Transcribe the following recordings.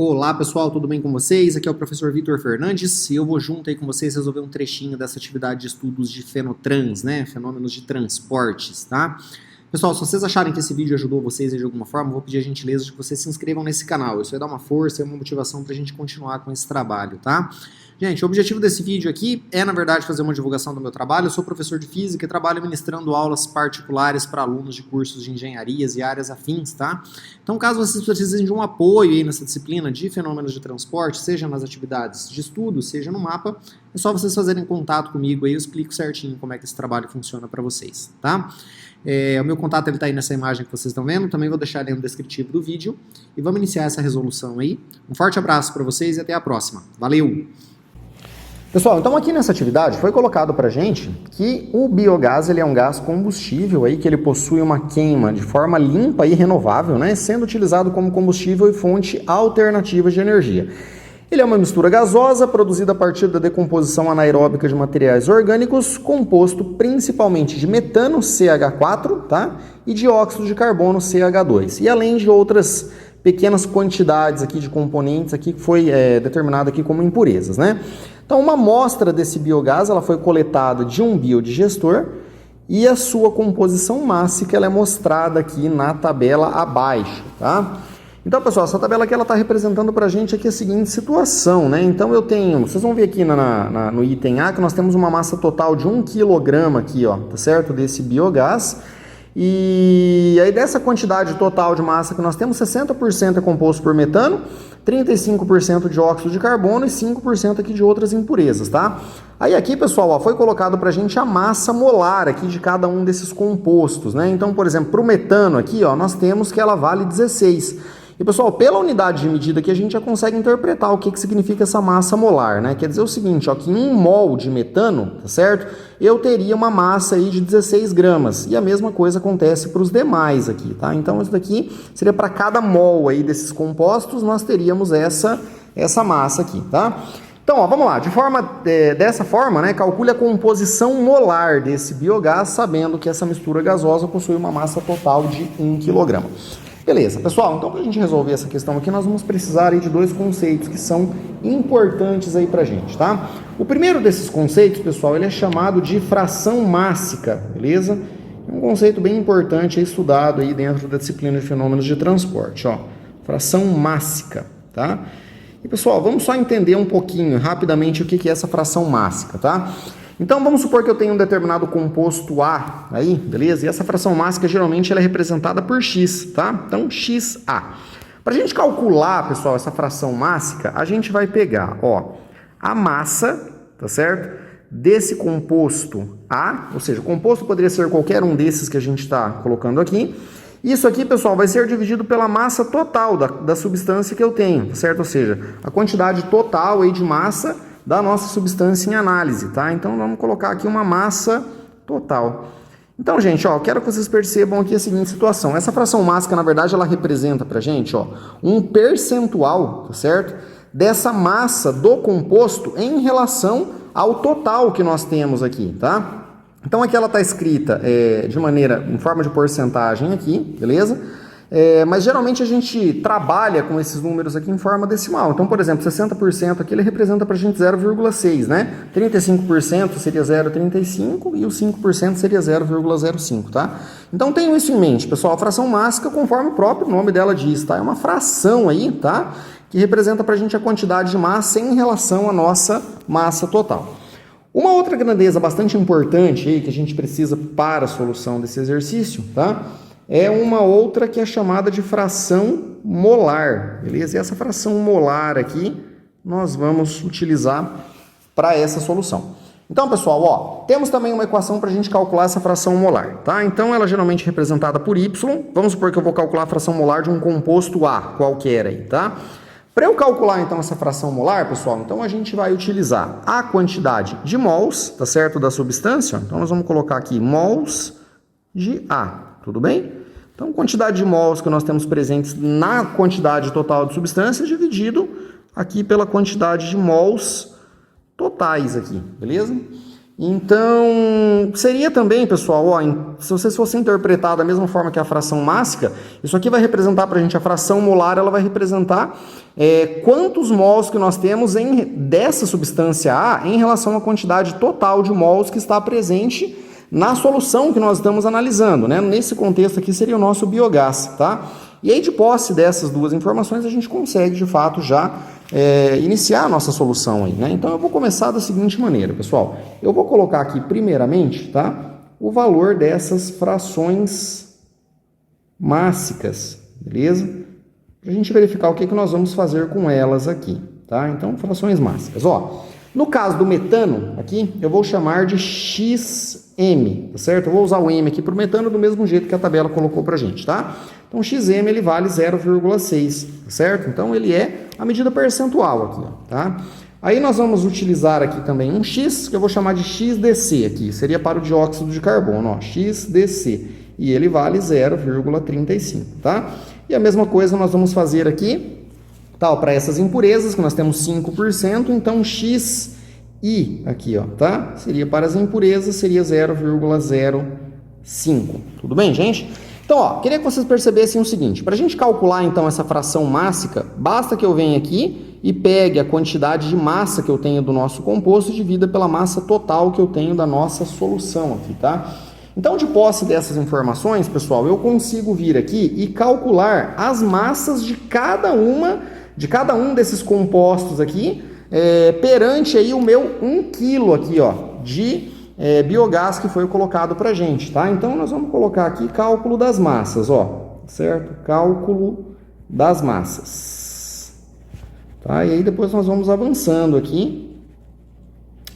Olá pessoal, tudo bem com vocês? Aqui é o professor Vitor Fernandes e eu vou junto aí com vocês resolver um trechinho dessa atividade de estudos de fenotrans, né? Fenômenos de transportes, tá? Pessoal, se vocês acharem que esse vídeo ajudou vocês de alguma forma, eu vou pedir a gentileza de que vocês se inscrevam nesse canal. Isso vai dar uma força e uma motivação pra gente continuar com esse trabalho, tá? Gente, o objetivo desse vídeo aqui é, na verdade, fazer uma divulgação do meu trabalho. Eu sou professor de física e trabalho ministrando aulas particulares para alunos de cursos de engenharias e áreas afins, tá? Então, caso vocês precisem de um apoio aí nessa disciplina de fenômenos de transporte, seja nas atividades de estudo, seja no mapa, é só vocês fazerem contato comigo aí, eu explico certinho como é que esse trabalho funciona para vocês, tá? O meu contato está aí nessa imagem que vocês estão vendo, também vou deixar ele no descritivo do vídeo e vamos iniciar essa resolução aí. Um forte abraço para vocês e até a próxima. Valeu! Pessoal, então aqui nessa atividade foi colocado para gente que o biogás ele é um gás combustível aí, que ele possui uma queima de forma limpa e renovável, né, sendo utilizado como combustível e fonte alternativa de energia. Ele é uma mistura gasosa produzida a partir da decomposição anaeróbica de materiais orgânicos, composto principalmente de metano, CH4, tá, e dióxido de carbono, CH2, e além de outras pequenas quantidades aqui de componentes aqui que foi determinado aqui como impurezas, né? Então, uma amostra desse biogás ela foi coletada de um biodigestor e a sua composição mássica ela é mostrada aqui na tabela abaixo, tá? Então, pessoal, essa tabela aqui ela está representando para a gente aqui a seguinte situação, né? Então, eu tenho, vocês vão ver aqui no item A que nós temos uma massa total de 1 kg aqui, ó, tá certo? Desse biogás. E aí dessa quantidade total de massa que nós temos, 60% é composto por metano, 35% de óxido de carbono e 5% aqui de outras impurezas, tá? Aí aqui, pessoal, ó, foi colocado pra gente a massa molar aqui de cada um desses compostos, né? Então, por exemplo, pro metano aqui, ó, nós temos que ela vale 16. E, pessoal, pela unidade de medida aqui, a gente já consegue interpretar o que significa essa massa molar, né? Quer dizer o seguinte, ó, que em 1 mol de metano, tá certo? Eu teria uma massa aí de 16 gramas. E a mesma coisa acontece para os demais aqui, tá? Então, isso daqui seria para cada mol aí desses compostos, nós teríamos essa massa aqui, tá? Então, ó, vamos lá. Dessa forma, né, calcule a composição molar desse biogás, sabendo que essa mistura gasosa possui uma massa total de 1 kg. Beleza, pessoal, então para a gente resolver essa questão aqui, nós vamos precisar aí de dois conceitos que são importantes aí pra gente, tá? O primeiro desses conceitos, pessoal, ele é chamado de fração mássica, beleza? É um conceito bem importante aí, estudado aí dentro da disciplina de fenômenos de transporte, ó. Fração mássica, tá? E, pessoal, vamos só entender um pouquinho, rapidamente, o que é essa fração mássica, tá? Então, vamos supor que eu tenho um determinado composto A aí, beleza? E essa fração mássica, geralmente, ela é representada por X, tá? Então, XA. Para a gente calcular, pessoal, essa fração mássica, a gente vai pegar, ó, a massa, tá certo? Desse composto A, ou seja, o composto poderia ser qualquer um desses que a gente está colocando aqui. Isso aqui, pessoal, vai ser dividido pela massa total da substância que eu tenho, certo? Ou seja, a quantidade total aí de massa da nossa substância em análise, tá? Então, vamos colocar aqui uma massa total. Então, gente, ó, quero que vocês percebam aqui a seguinte situação. Essa fração mássica, na verdade, ela representa pra gente, ó, um percentual, tá certo? Dessa massa do composto em relação ao total que nós temos aqui, tá? Então, aqui ela está escrita em forma de porcentagem aqui, beleza? Mas geralmente a gente trabalha com esses números aqui em forma decimal. Então, por exemplo, 60% aqui ele representa para a gente 0,6, né? 35% seria 0,35 e os 5% seria 0,05, tá? Então, tenham isso em mente, pessoal. A fração mássica, conforme o próprio nome dela diz, tá? É uma fração aí, tá? Que representa para a gente a quantidade de massa em relação à nossa massa total. Uma outra grandeza bastante importante aí que a gente precisa para a solução desse exercício, tá? É uma outra que é chamada de fração molar, beleza? E essa fração molar aqui nós vamos utilizar para essa solução. Então, pessoal, ó, temos também uma equação para a gente calcular essa fração molar, tá? Então, ela é geralmente representada por Y. Vamos supor que eu vou calcular a fração molar de um composto A, qualquer aí, tá? Para eu calcular, então, essa fração molar, pessoal, então a gente vai utilizar a quantidade de mols, tá certo, da substância. Então, nós vamos colocar aqui mols de A, tudo bem? Então, quantidade de mols que nós temos presentes na quantidade total de substância dividido aqui pela quantidade de mols totais aqui, beleza? Então, seria também, pessoal, ó, se você fosse interpretar da mesma forma que a fração mássica, isso aqui vai representar para a gente a fração molar, ela vai representar quantos mols que nós temos dessa substância A em relação à quantidade total de mols que está presente na solução que nós estamos analisando, né? Nesse contexto aqui seria o nosso biogás, tá? E aí, de posse dessas duas informações, a gente consegue, de fato, já iniciar a nossa solução aí, né? Então, eu vou começar da seguinte maneira, pessoal. Eu vou colocar aqui, primeiramente, tá? O valor dessas frações mássicas, beleza? Para a gente verificar o que nós vamos fazer com elas aqui, tá? Então, frações mássicas, ó. No caso do metano, aqui, eu vou chamar de XM, tá certo? Eu vou usar o M aqui para o metano do mesmo jeito que a tabela colocou para a gente, tá? Então, XM, ele vale 0,6, tá certo? Então, ele é a medida percentual aqui, ó, tá? Aí, nós vamos utilizar aqui também um X, que eu vou chamar de XDC aqui, seria para o dióxido de carbono, ó, XDC, e ele vale 0,35, tá? E a mesma coisa nós vamos fazer aqui, tá, para essas impurezas, que nós temos 5%, então XI aqui, ó, tá? Seria para as impurezas, seria 0,05. Tudo bem, gente? Então, ó, queria que vocês percebessem o seguinte, para a gente calcular, então, essa fração mássica, basta que eu venha aqui e pegue a quantidade de massa que eu tenho do nosso composto e divida pela massa total que eu tenho da nossa solução aqui, tá? Então, de posse dessas informações, pessoal, eu consigo vir aqui e calcular as massas de cada um desses compostos aqui, perante aí o meu 1 kg aqui, ó, de biogás que foi colocado para a gente, tá? Então, nós vamos colocar aqui cálculo das massas, ó, certo? Cálculo das massas, tá? E aí depois nós vamos avançando aqui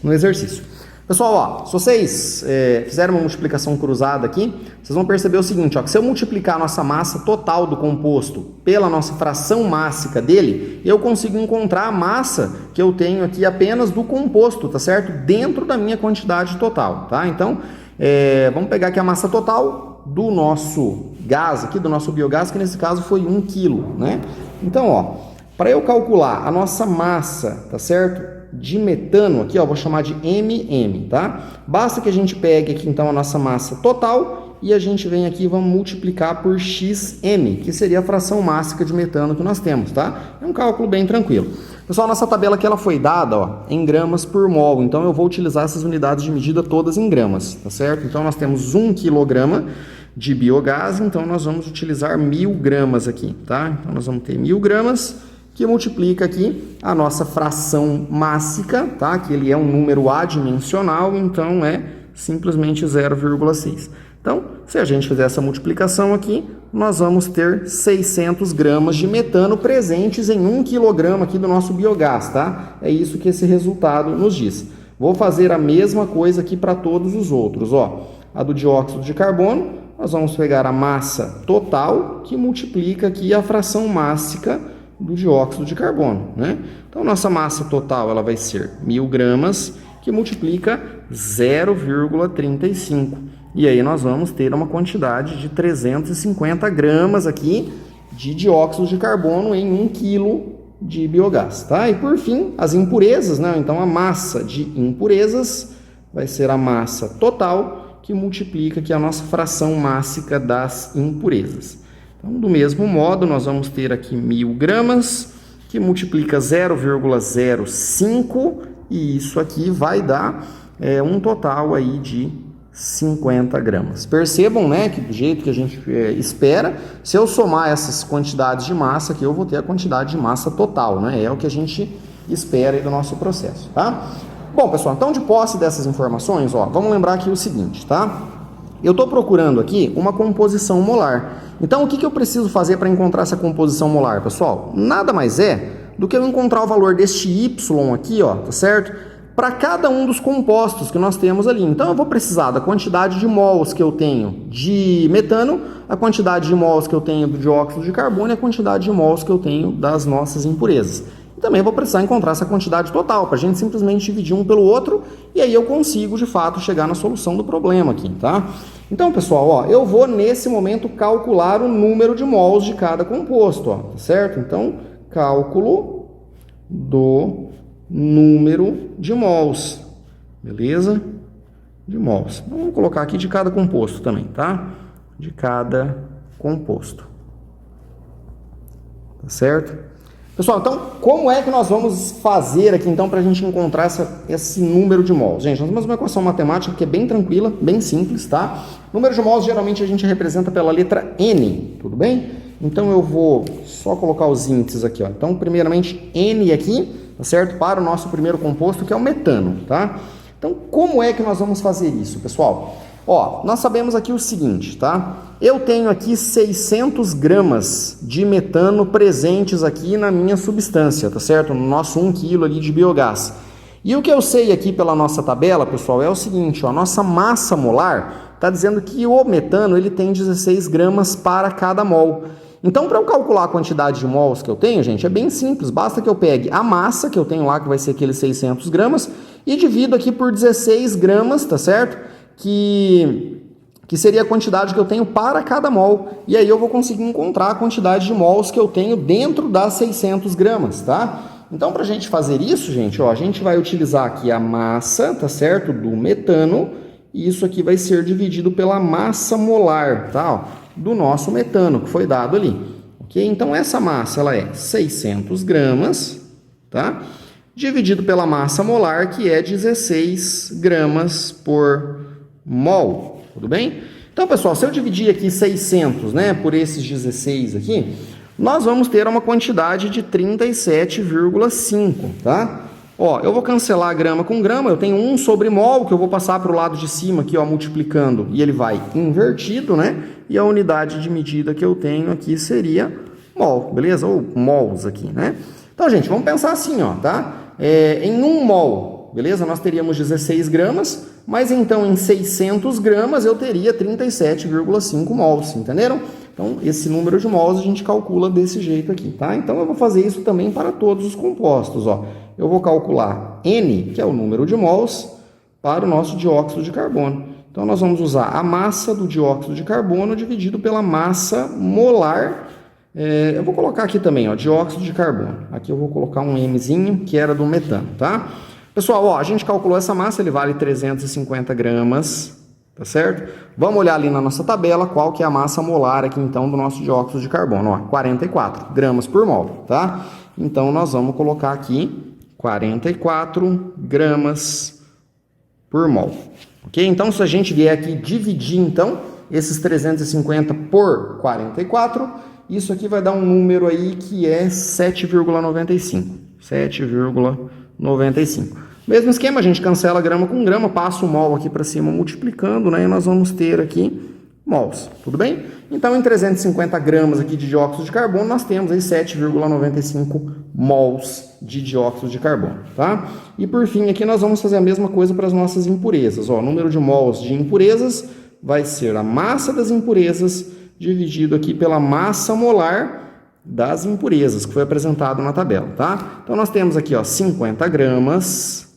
no exercício. Pessoal, ó, se vocês fizerem uma multiplicação cruzada aqui, vocês vão perceber o seguinte, ó, que se eu multiplicar a nossa massa total do composto pela nossa fração mássica dele, eu consigo encontrar a massa que eu tenho aqui apenas do composto, tá certo? Dentro da minha quantidade total, tá? Então, vamos pegar aqui a massa total do nosso gás aqui, do nosso biogás, que nesse caso foi 1 kg, né? Então, ó, para eu calcular a nossa massa, tá certo? De metano aqui, ó, vou chamar de MM, tá? Basta que a gente pegue aqui então a nossa massa total e a gente vem aqui e vamos multiplicar por XM, que seria a fração mássica de metano que nós temos, tá? É um cálculo bem tranquilo. Pessoal, nossa tabela aqui ela foi dada, ó, em gramas por mol, então eu vou utilizar essas unidades de medida todas em gramas, tá certo? Então nós temos 1 kg de biogás, então nós vamos utilizar 1000 gramas aqui, tá? Então nós vamos ter 1000 gramas que multiplica aqui a nossa fração mássica, tá? Que ele é um número adimensional, então é simplesmente 0,6. Então, se a gente fizer essa multiplicação aqui, nós vamos ter 600 gramas de metano presentes em 1 kg aqui do nosso biogás, tá? É isso que esse resultado nos diz. Vou fazer a mesma coisa aqui para todos os outros, ó. A do dióxido de carbono, nós vamos pegar a massa total, que multiplica aqui a fração mássica do dióxido de carbono, né? Então, nossa massa total ela vai ser 1000 gramas, que multiplica 0,35. E aí nós vamos ter uma quantidade de 350 gramas aqui de dióxido de carbono em 1 kg de biogás, tá? E por fim, as impurezas, né? Então, a massa de impurezas vai ser a massa total, que multiplica aqui a nossa fração mássica das impurezas. Então, do mesmo modo, nós vamos ter aqui 1000 gramas, que multiplica 0,05, e isso aqui vai dar um total aí de 50 gramas. Percebam, né, que do jeito que a gente espera, se eu somar essas quantidades de massa aqui, eu vou ter a quantidade de massa total, né? É o que a gente espera aí do nosso processo, tá? Bom, pessoal, então de posse dessas informações, ó, vamos lembrar aqui o seguinte, tá? Eu estou procurando aqui uma composição molar. Então, o que eu preciso fazer para encontrar essa composição molar, pessoal? Nada mais é do que eu encontrar o valor deste Y aqui, ó, tá certo? Para cada um dos compostos que nós temos ali. Então, eu vou precisar da quantidade de mols que eu tenho de metano, a quantidade de mols que eu tenho do dióxido de carbono e a quantidade de mols que eu tenho das nossas impurezas. Também vou precisar encontrar essa quantidade total, para a gente simplesmente dividir um pelo outro, e aí eu consigo, de fato, chegar na solução do problema aqui, tá? Então, pessoal, ó, eu vou, nesse momento, calcular o número de mols de cada composto, ó, tá certo? Então, cálculo do número de mols, beleza? de mols. Vamos colocar aqui de cada composto também, tá? De cada composto. Tá certo? Pessoal, então, como é que nós vamos fazer aqui, então, para a gente encontrar esse número de mols? Gente, nós temos uma equação matemática que é bem tranquila, bem simples, tá? Número de mols, geralmente, a gente representa pela letra N, tudo bem? Então, eu vou só colocar os índices aqui, ó. Então, primeiramente, N aqui, tá certo? Para o nosso primeiro composto, que é o metano, tá? Então, como é que nós vamos fazer isso, pessoal? Ó, nós sabemos aqui o seguinte, tá? Eu tenho aqui 600 gramas de metano presentes aqui na minha substância, tá certo? No nosso 1 kg ali de biogás. E o que eu sei aqui pela nossa tabela, pessoal, é o seguinte, ó, a nossa massa molar está dizendo que o metano ele tem 16 gramas para cada mol. Então, para eu calcular a quantidade de mols que eu tenho, gente, é bem simples. Basta que eu pegue a massa que eu tenho lá, que vai ser aqueles 600 gramas, e divido aqui por 16 gramas, tá certo? Que seria a quantidade que eu tenho para cada mol. E aí eu vou conseguir encontrar a quantidade de mols que eu tenho dentro das 600 gramas, tá? Então, para a gente fazer isso, gente, ó, a gente vai utilizar aqui a massa, tá certo? Do metano, e isso aqui vai ser dividido pela massa molar, tá? Ó, do nosso metano, que foi dado ali. Ok? Então, essa massa, ela é 600 gramas, tá? Dividido pela massa molar, que é 16 gramas por mol, tudo bem? Então, pessoal, se eu dividir aqui 600, né, por esses 16 aqui, nós vamos ter uma quantidade de 37,5, tá? Ó, eu vou cancelar grama com grama, eu tenho 1 sobre mol, que eu vou passar para o lado de cima aqui, ó, multiplicando, e ele vai invertido, né? E a unidade de medida que eu tenho aqui seria mol, beleza? Ou mols aqui, né? Então, gente, vamos pensar assim, ó, tá? Em 1 mol, beleza? Nós teríamos 16 gramas, mas então em 600 gramas eu teria 37,5 mols, entenderam? Então, esse número de mols a gente calcula desse jeito aqui, tá? Então, eu vou fazer isso também para todos os compostos, ó. Eu vou calcular N, que é o número de mols, para o nosso dióxido de carbono. Então, nós vamos usar a massa do dióxido de carbono dividido pela massa molar. Eu vou colocar aqui também, ó, dióxido de carbono. Aqui eu vou colocar um Mzinho, que era do metano, tá? Pessoal, ó, a gente calculou essa massa, ele vale 350 gramas, tá certo? Vamos olhar ali na nossa tabela qual que é a massa molar aqui, então, do nosso dióxido de carbono, ó, 44 gramas por mol, tá? Então, nós vamos colocar aqui 44 gramas por mol, ok? Então, se a gente vier aqui dividir, então, esses 350 por 44, isso aqui vai dar um número aí que é 7,95. 7,95. Mesmo esquema, a gente cancela grama com grama, passa o mol aqui para cima multiplicando, né? E nós vamos ter aqui mols, tudo bem? Então, em 350 gramas aqui de dióxido de carbono, nós temos aí 7,95 mols de dióxido de carbono, tá? E por fim, aqui nós vamos fazer a mesma coisa para as nossas impurezas. Ó, o número de mols de impurezas vai ser a massa das impurezas dividido aqui pela massa molar das impurezas, que foi apresentado na tabela, tá? Então, nós temos aqui, ó, 50 gramas.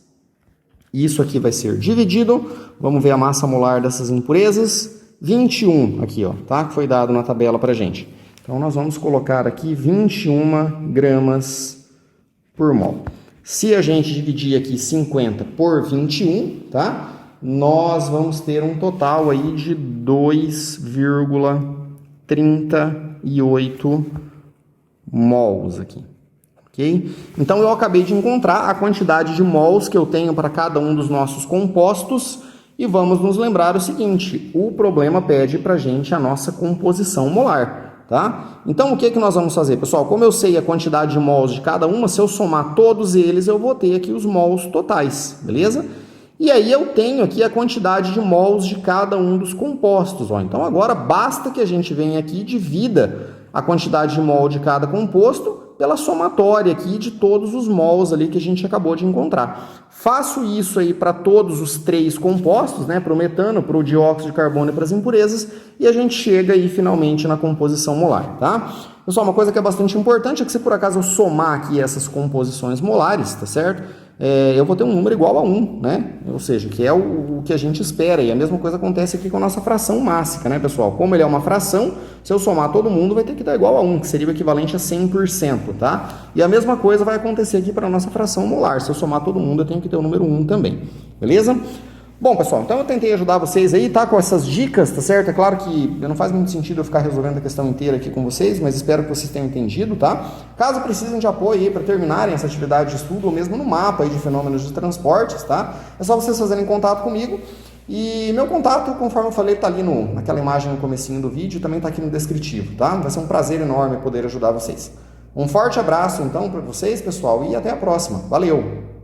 Isso aqui vai ser dividido. Vamos ver a massa molar dessas impurezas. 21 aqui, ó, tá? Que foi dado na tabela pra gente. Então, nós vamos colocar aqui 21 gramas por mol. Se a gente dividir aqui 50 por 21, tá? Nós vamos ter um total aí de 2,38 mols aqui, ok? Então, eu acabei de encontrar a quantidade de mols que eu tenho para cada um dos nossos compostos e vamos nos lembrar o seguinte, o problema pede para a gente a nossa composição molar, tá? Então, o que que nós vamos fazer, pessoal? Como eu sei a quantidade de mols de cada uma, se eu somar todos eles, eu vou ter aqui os mols totais, beleza? E aí eu tenho aqui a quantidade de mols de cada um dos compostos, ó. Então, agora basta que a gente venha aqui e divida a quantidade de mol de cada composto pela somatória aqui de todos os mols ali que a gente acabou de encontrar. Faço isso aí para todos os 3 compostos, né, para o metano, para o dióxido de carbono e para as impurezas, e a gente chega aí finalmente na composição molar, tá? Pessoal, uma coisa que é bastante importante é que se por acaso eu somar aqui essas composições molares, tá certo? Eu vou ter um número igual a 1, né? Ou seja, que é o que a gente espera. E a mesma coisa acontece aqui com a nossa fração mássica, né, pessoal? Como ele é uma fração, se eu somar todo mundo, vai ter que dar igual a 1, que seria o equivalente a 100%, tá? E a mesma coisa vai acontecer aqui para a nossa fração molar. Se eu somar todo mundo, eu tenho que ter o número 1 também, beleza? Bom, pessoal, então eu tentei ajudar vocês aí, tá? Com essas dicas, tá certo? É claro que não faz muito sentido eu ficar resolvendo a questão inteira aqui com vocês, mas espero que vocês tenham entendido, tá? Caso precisem de apoio aí para terminarem essa atividade de estudo, ou mesmo no mapa aí de fenômenos de transportes, tá? É só vocês fazerem contato comigo. E meu contato, conforme eu falei, tá ali naquela imagem no comecinho do vídeo, também tá aqui no descritivo, tá? Vai ser um prazer enorme poder ajudar vocês. Um forte abraço, então, para vocês, pessoal, e até a próxima. Valeu!